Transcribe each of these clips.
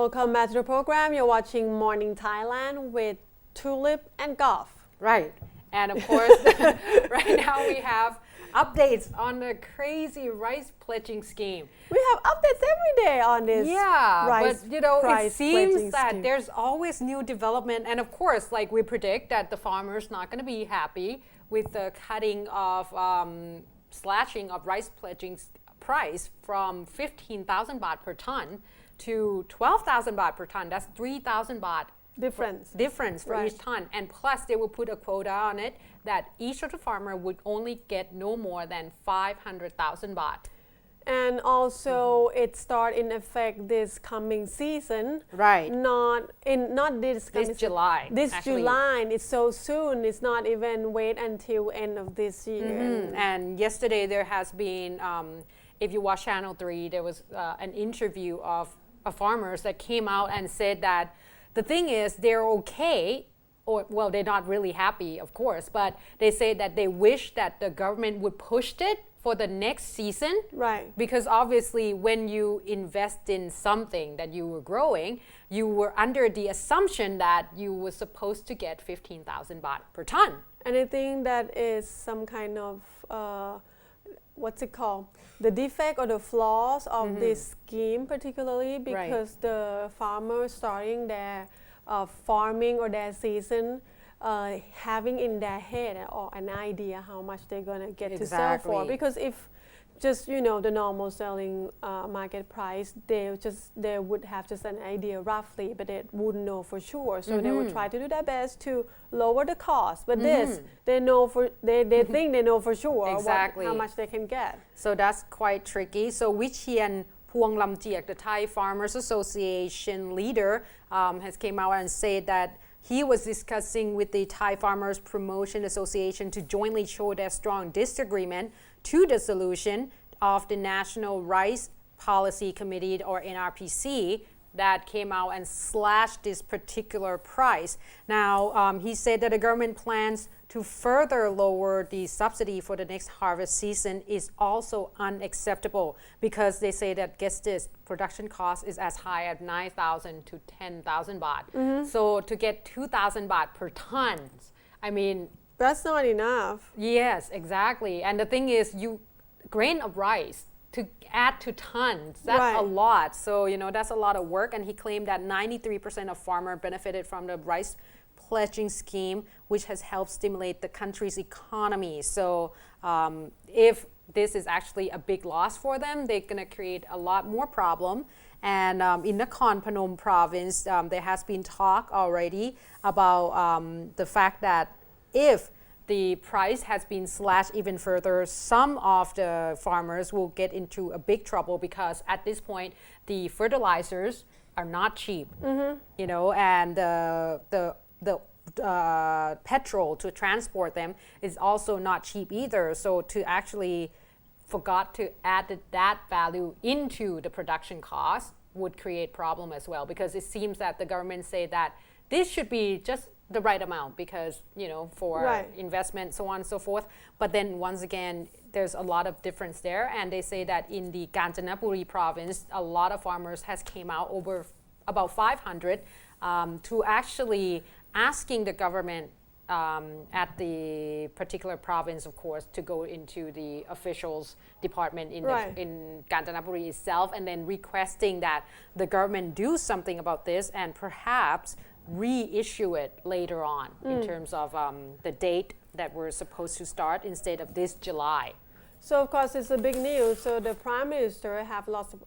welcome back to the program. You're watching Morning Thailand with Tulip and Golf. Right. And of course, right now we have updates on the crazy rice pledging scheme. We have updates every day on this. But it seems that scheme. There's always new development. And of course, like we predict that the farmers not going to be happy with the cutting of, slashing of rice pledging price from 15,000 baht per ton to 12,000 baht per ton. That's 3,000 baht difference for each ton. And plus they will put a quota on it that each of the farmer would only get no more than 500,000 baht. And also it start in effect this coming season. Right. Not this July. This actually. July. It's so soon. It's not even wait until end of this year. And yesterday there has been, if you watch Channel 3, there was an interview of farmers that came out and said that the thing is they're okay, or they're not really happy, of course, but they say that they wish that the government would push it for the next season. Right. Because obviously when you invest in something that you were growing, you were under the assumption that you were supposed to get 15,000 baht per ton. And I think that is some kind of what's it called? The defect or the flaws of this scheme, particularly because the farmers starting their farming or their season having in their head or an idea how much they're gonna get to sell for. Because if just the normal selling market price, they would have just an idea roughly, but they wouldn't know for sure. So they would try to do their best to lower the cost. But this, they know they think they know for sure how much they can get. So that's quite tricky. So Wichian Puanglamjiak, the Thai Farmers Association leader, has came out and said that he was discussing with the Thai Farmers Promotion Association to jointly show their strong disagreement to the solution of the National Rice Policy Committee, or NRPC, that came out and slashed this particular price. Now, he said that the government plans to further lower the subsidy for the next harvest season is also unacceptable, because they say that, guess this, production cost is as high as 9,000 to 10,000 baht. So to get 2,000 baht per ton, I mean, that's not enough. Yes, exactly. And the thing is, grain of rice to add to tons, that's a lot. So, that's a lot of work. And he claimed that 93% of farmers benefited from the rice pledging scheme, which has helped stimulate the country's economy. So if this is actually a big loss for them, they're going to create a lot more problem. And in Nakhon Phanom province, there has been talk already about the fact that if the price has been slashed even further, some of the farmers will get into a big trouble, because at this point the fertilizers are not cheap, and the petrol to transport them is also not cheap either. So to actually forgot to add that value into the production cost would create problem as well, because it seems that the government say that this should be just the right amount, because for investment, so on and so forth. But then once again, there's a lot of difference there, and they say that in the Kanchanaburi province, a lot of farmers has came out, over about 500, to actually asking the government at the particular province, of course, to go into the officials department in Kanchanaburi itself, and then requesting that the government do something about this and perhaps reissue it later on in terms of the date that we're supposed to start instead of this July. So of course it's a big news. So the Prime Minister have lots of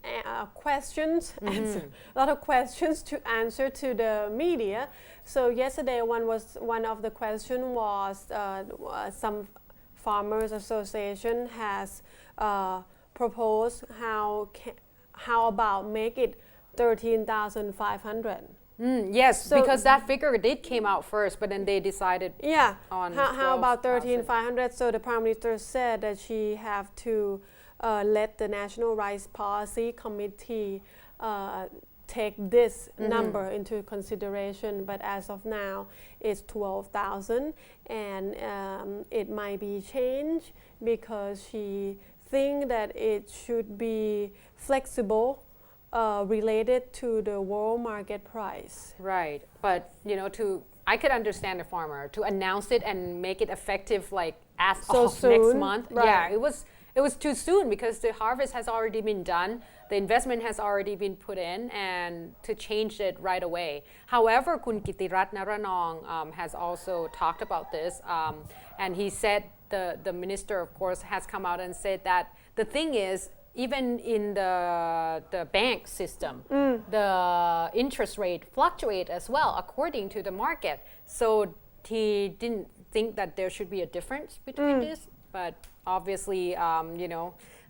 questions, a lot of questions to answer to the media. So yesterday one of the question was some farmers association has proposed how about make it 13,500. Yes, because that figure did came out first, but then they decided on how about 13,500? So the Prime Minister said that she have to let the National Rice Policy Committee take this number into consideration. But as of now, it's 12,000, and it might be changed because she think that it should be flexible related to the world market price. Right, but I could understand the farmer to announce it and make it effective like as So of next soon, month. right. Yeah, it was too soon because the harvest has already been done, the investment has already been put in, and to change it right away. However, Kun Kitirat Naranong has also talked about this, and he said the minister, of course, has come out and said that the thing is, even in the bank system, the interest rate fluctuate as well according to the market. So he didn't think that there should be a difference between this. But obviously,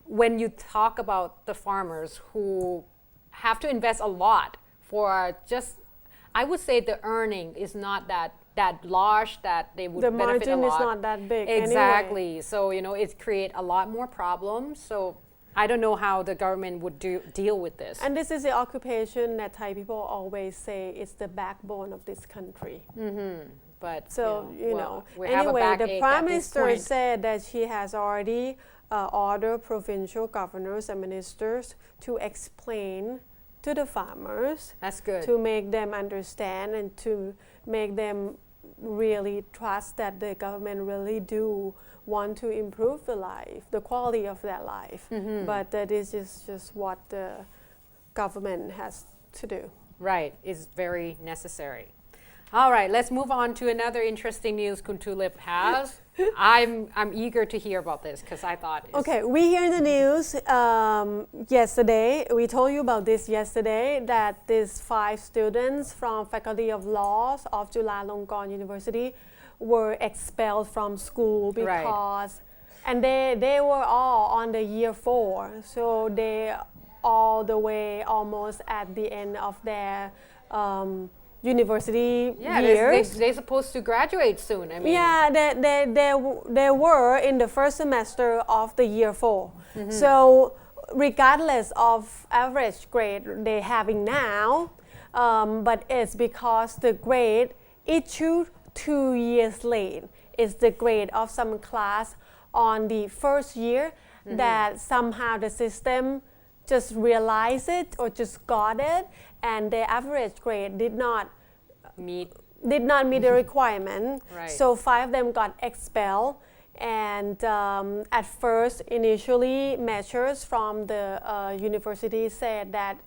when you talk about the farmers who have to invest a lot for just, I would say the earning is not that large that they would The benefit a margin lot. is not that big. Exactly. Anyway. So it create a lot more problems. So I don't know how the government would deal with this. And this is the occupation that Thai people always say is the backbone of this country. But So, we have a anyway, the backache Prime at this Minister point. said that she has already ordered provincial governors and ministers to explain to the farmers, That's good. to make them understand and to make them really trust that the government really do want to improve the quality of their life. But that is just what the government has to do. Right, is very necessary. All right, let's move on to another interesting news Kun Tulip has. I'm eager to hear about this because I thought Okay, we hear in the news yesterday, we told you about this yesterday, that these 5 students from Faculty of Laws of Chulalongkorn University were expelled from school because, and they were all on the year 4, so they all the way almost at the end of their university years. They're supposed to graduate soon. I mean, Yeah, they were in the first semester of the year 4. So regardless of average grade they're having now, but it's because the grade issued 2 years late is the grade of some class on the first year that somehow the system just realized it or just got it, and the average grade did not meet the requirement. Right. So 5 of them got expelled, and at first initially measures from the university said that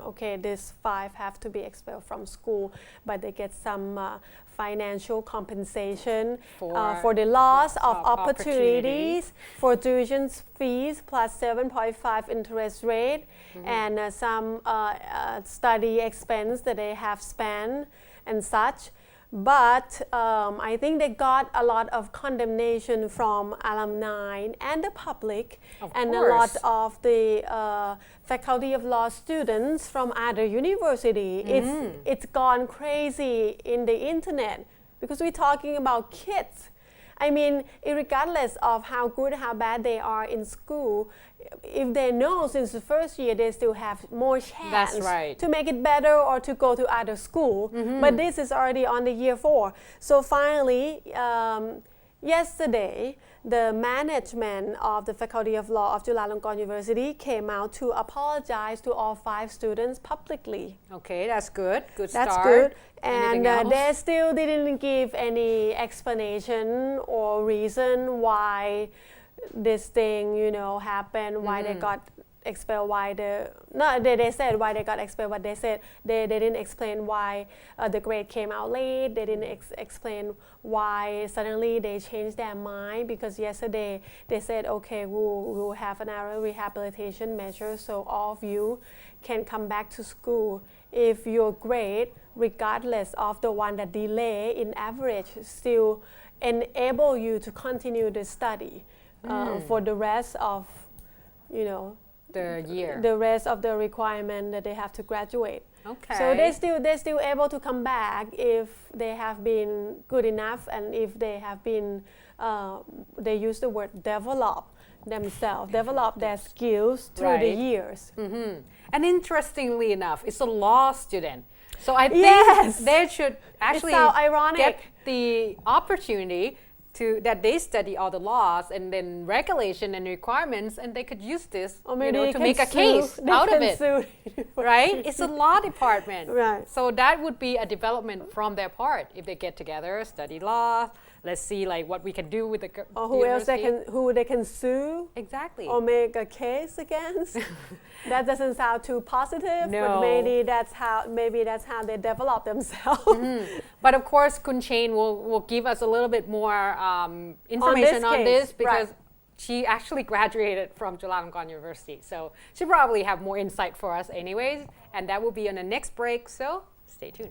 okay, these 5 have to be expelled from school, but they get some financial compensation for the loss of opportunities for tuition fees plus 7.5 interest rate, and some study expense that they have spent and such. But I think they got a lot of condemnation from alumni and the public, and a lot of the Faculty of Law students from other university. It's gone crazy in the internet because we're talking about kids. I mean, regardless of how good, how bad they are in school, if they know since the first year, they still have more chance to make it better or to go to other school. But this is already on the year 4. So finally, yesterday, the management of the Faculty of Law of Chulalongkorn University came out to apologize to all 5 students publicly. Okay, that's good. Good start. That's good. And Anything else? they still didn't give any explanation or reason why this thing, happened, why they got expelled, they said why they got expelled, but they said they didn't explain why the grade came out late. They didn't explain why suddenly they changed their mind, because yesterday they said, okay, we'll have another rehabilitation measure so all of you can come back to school if your grade, regardless of the one that delay in average, still enable you to continue the study for the rest of, the year. The rest of the requirement that they have to graduate. Okay. So they're still able to come back if they have been good enough, and if they have been, they use the word develop themselves, develop their skills through the years. And interestingly enough, it's a law student. So I think they should actually it's so ironic. get the opportunity that they study all the laws and then regulation and requirements, and they could use this Or maybe to they can make a sue- case they out of can it. sue. Right? It's a law department. Right. So that would be a development from their part if they get together, study law. Let's see like what we can do with the Or who else university. they can sue Exactly. or make a case against. That doesn't sound too positive, No. but maybe that's how they develop themselves. But of course, Kun Chain will give us a little bit more information on case, this because right. she actually graduated from Chulalongkorn University. So she probably have more insight for us anyways. And that will be on the next break. So stay tuned.